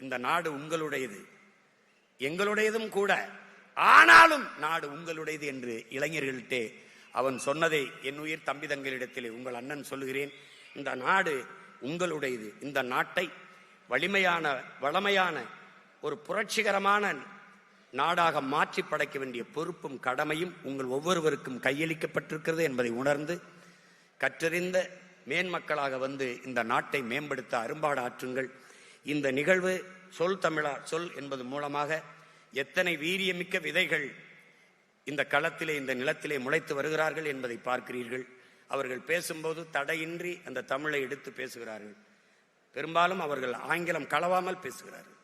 இந்த நாடு உங்களுடையது, எங்களுடையதும் கூட, ஆனாலும் நாடு உங்களுடையது என்று இளைஞர்கள்டே அவன் சொன்னதை என் உயிர் தம்பி தங்களிடத்திலே உங்கள் அண்ணன் சொல்லுகிறேன். இந்த நாடு உங்களுடையது. இந்த நாட்டை வளமையான ஒரு புரட்சிகரமான நாடாக மாற்றி படைக்க வேண்டிய பொறுப்பும் கடமையும் உங்கள் ஒவ்வொருவருக்கும் கையளிக்கப்பட்டிருக்கிறது என்பதை உணர்ந்து கற்றறிந்த மேன்மக்களாக வந்து இந்த நாட்டை மேம்படுத்த அரும்பாடு ஆற்றுங்கள். இந்த நிகழ்வு சொல் தமிழா சொல் என்பது மூலமாக எத்தனை வீரியமிக்க விதைகள் இந்த களத்திலே, இந்த நிலத்திலே முளைத்து வருகிறார்கள் என்பதை பார்க்கிறீர்கள். அவர்கள் பேசும்போது தடையின்றி அந்த தமிழை எடுத்து பேசுகிறார்கள். பெரும்பாலும் அவர்கள் ஆங்கிலம் கலவாமல் பேசுகிறார்கள்.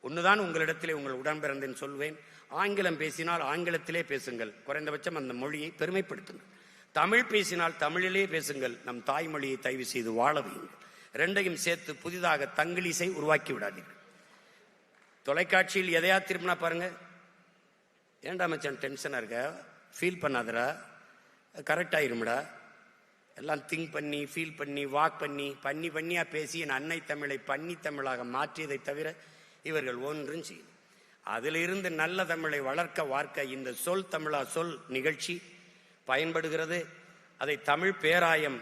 ஒன்றுதான் உங்களிடத்திலே உங்கள் உடன்பிறந்தேன் சொல்வேன், ஆங்கிலம் பேசினால் ஆங்கிலத்திலே பேசுங்கள், குறைந்தபட்சம் அந்த மொழியை பெருமைப்படுத்துங்கள். தமிழ் பேசினால் தமிழிலே பேசுங்கள், நம் தாய்மொழியை தயவு செய்து வாழ வையுங்கள். ரெண்டையும் சேர்த்து புதிதாக தங்கிலீஷை உருவாக்கி விடாதீர்கள். தொலைக்காட்சியில் எதையா திரும்பினா பாருங்க, ஏன்டா மச்சான் டென்ஷனாக இருக்க, ஃபீல் பண்ணாதடா, கரெக்ட் ஆயிரும்டா, எல்லாம் திங்க் பண்ணி ஃபீல் பண்ணி வாக் பண்ணியா பேசி என் அன்னை தமிழை பன்னி தமிழாக மாற்றியதை தவிர இவர்கள் ஒன்றும் செய்யும். அதிலிருந்து நல்ல தமிழை வளர்க்க இந்த சொல் தமிழா சொல் நிகழ்ச்சி பயன்படுகிறது. அதை தமிழ் பேராயம்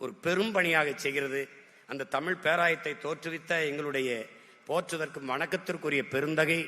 ஒரு பெரும் பணியாக செய்கிறது. அந்த தமிழ் பேராயத்தை தோற்றுவித்த எங்களுடைய போற்றுதற்கும் வணக்கத்திற்குரிய பெருந்தகை